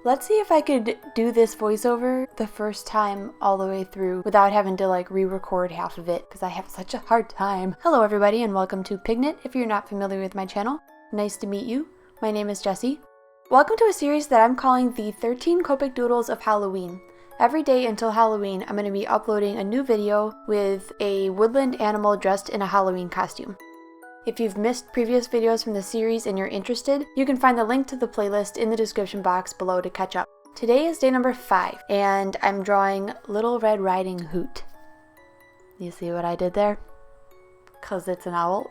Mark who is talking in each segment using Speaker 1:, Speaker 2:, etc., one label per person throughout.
Speaker 1: Let's see if I could do this voiceover the first time all the way through without having to like re-record half of it because I have such a hard time. Hello everybody and welcome to Pigknit. If you're not familiar with my channel, nice to meet you. My name is Jessie. Welcome to a series that I'm calling the 13 Copic Doodles of Halloween. Every day until Halloween, I'm going to be uploading a new video with a woodland animal dressed in a Halloween costume. If you've missed previous videos from the series and you're interested, you can find the link to the playlist in the description box below to catch up. Today is day number 5, and I'm drawing Little Red Riding Hoot. You see what I did there? 'Cause it's an owl.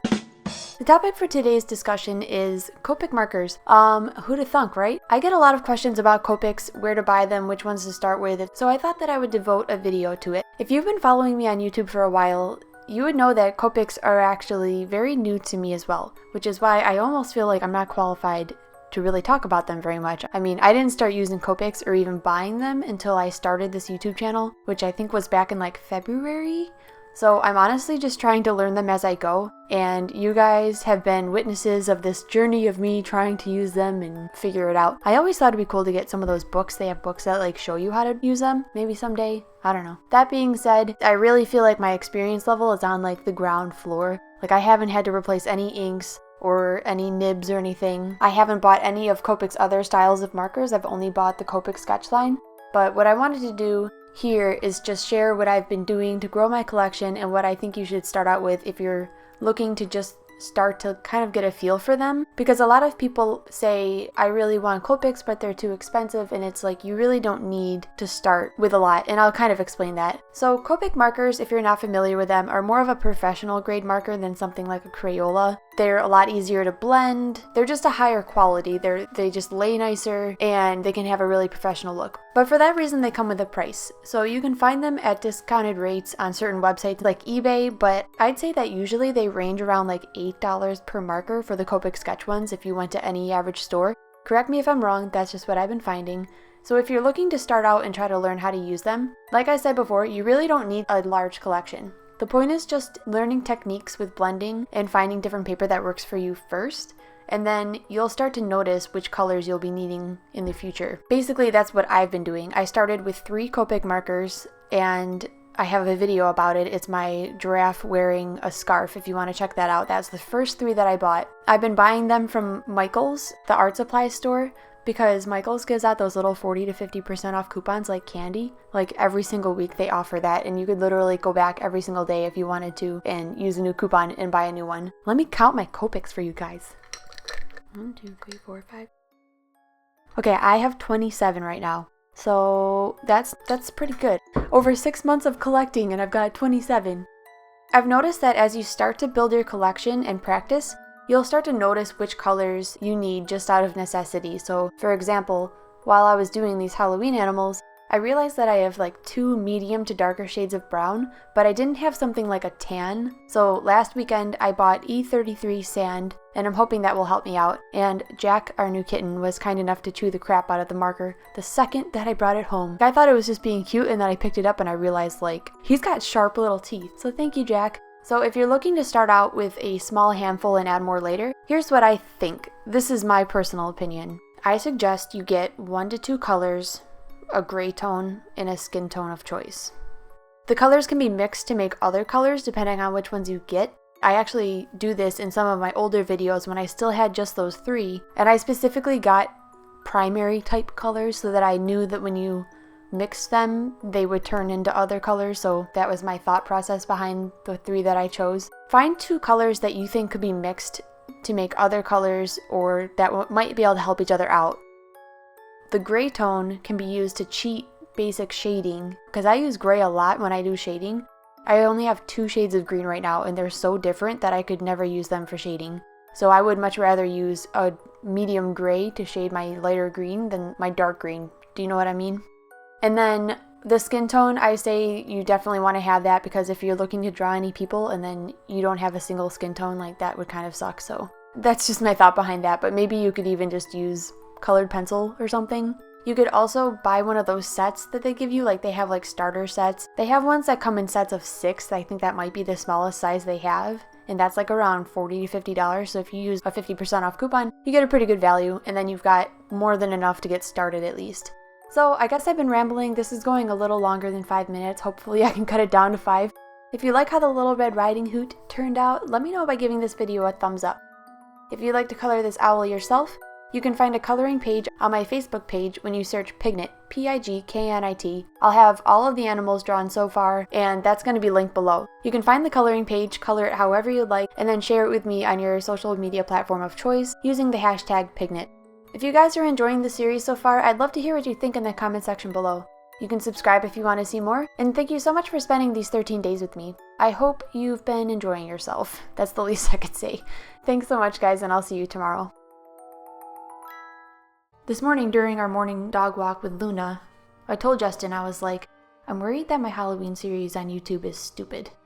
Speaker 1: The topic for today's discussion is Copic markers. Who'da thunk, right? I get a lot of questions about Copics, where to buy them, which ones to start with, so I thought that I would devote a video to it. If you've been following me on YouTube for a while, you would know that Copics are actually very new to me as well, which is why I almost feel like I'm not qualified to really talk about them very much. I mean, I didn't start using Copics or even buying them until I started this YouTube channel, which I think was back in like February. So I'm honestly just trying to learn them as I go, and you guys have been witnesses of this journey of me trying to use them and figure it out. I always thought it'd be cool to get some of those books. They have books that like show you how to use them, maybe someday. I don't know. That being said, I really feel like my experience level is on like the ground floor. Like I haven't had to replace any inks or any nibs or anything. I haven't bought any of Copic's other styles of markers. I've only bought the Copic sketch line. But what I wanted to do here is just share what I've been doing to grow my collection and what I think you should start out with if you're looking to just start to kind of get a feel for them. Because a lot of people say, I really want Copics, but they're too expensive, and it's like you really don't need to start with a lot, and I'll kind of explain that. So Copic markers, if you're not familiar with them, are more of a professional grade marker than something like a Crayola. They're a lot easier to blend. They're just a higher quality. They just lay nicer and they can have a really professional look. But for that reason, they come with a price. So you can find them at discounted rates on certain websites like eBay, but I'd say that usually they range around like $8 per marker for the Copic sketch ones if you went to any average store. Correct me if I'm wrong, that's just what I've been finding. So if you're looking to start out and try to learn how to use them, like I said before, you really don't need a large collection. The point is just learning techniques with blending and finding different paper that works for you first, and then you'll start to notice which colors you'll be needing in the future. Basically, that's what I've been doing. I started with 3 Copic markers, and I have a video about it. It's my giraffe wearing a scarf if you want to check that out. That's the first 3 that I bought. I've been buying them from Michaels, the art supply store, because Michaels gives out those little 40 to 50% off coupons like candy. Like every single week they offer that, and you could literally go back every single day if you wanted to and use a new coupon and buy a new one. Let me count my Copics for you guys. 1, 2, 3, 4, 5. Okay, I have 27 right now. So that's pretty good. Over 6 months of collecting and I've got 27. I've noticed that as you start to build your collection and practice, you'll start to notice which colors you need just out of necessity. So, for example, while I was doing these Halloween animals, I realized that I have like 2 medium to darker shades of brown, but I didn't have something like a tan. So last weekend I bought E33 sand, and I'm hoping that will help me out. And Jack, our new kitten, was kind enough to chew the crap out of the marker the second that I brought it home. I thought it was just being cute, and then I picked it up and I realized like, he's got sharp little teeth. So thank you, Jack. So if you're looking to start out with a small handful and add more later, here's what I think. This is my personal opinion. I suggest you get 1 to 2 colors, a gray tone, and a skin tone of choice. The colors can be mixed to make other colors depending on which ones you get. I actually do this in some of my older videos when I still had just those 3, and I specifically got primary type colors so that I knew that when you mix them, they would turn into other colors, so that was my thought process behind the 3 that I chose. Find 2 colors that you think could be mixed to make other colors or that might be able to help each other out. The gray tone can be used to cheat basic shading, because I use gray a lot when I do shading. I only have 2 shades of green right now, and they're so different that I could never use them for shading. So I would much rather use a medium gray to shade my lighter green than my dark green. Do you know what I mean? And then the skin tone, I say you definitely want to have that, because if you're looking to draw any people and then you don't have a single skin tone, like that would kind of suck. So that's just my thought behind that, but maybe you could even just use colored pencil or something. You could also buy one of those sets that they give you, like they have like starter sets. They have ones that come in sets of 6. I think that might be the smallest size they have. and that's like around $40 to $50. So if you use a 50% off coupon, you get a pretty good value, and then you've got more than enough to get started at least. So I guess I've been rambling. This is going a little longer than 5 minutes. Hopefully I can cut it down to 5. If you like how the Little Red Riding Hood turned out, let me know by giving this video a thumbs up. If you'd like to color this owl yourself, you can find a coloring page on my Facebook page when you search Pigknit, P-I-G-K-N-I-T. I'll have all of the animals drawn so far, and that's going to be linked below. You can find the coloring page, color it however you'd like, and then share it with me on your social media platform of choice using the hashtag Pigknit. If you guys are enjoying the series so far, I'd love to hear what you think in the comment section below. You can subscribe if you want to see more, and thank you so much for spending these 13 days with me. I hope you've been enjoying yourself. That's the least I could say. Thanks so much, guys, and I'll see you tomorrow. This morning during our morning dog walk with Luna, I told Justin, I was like, I'm worried that my Halloween series on YouTube is stupid.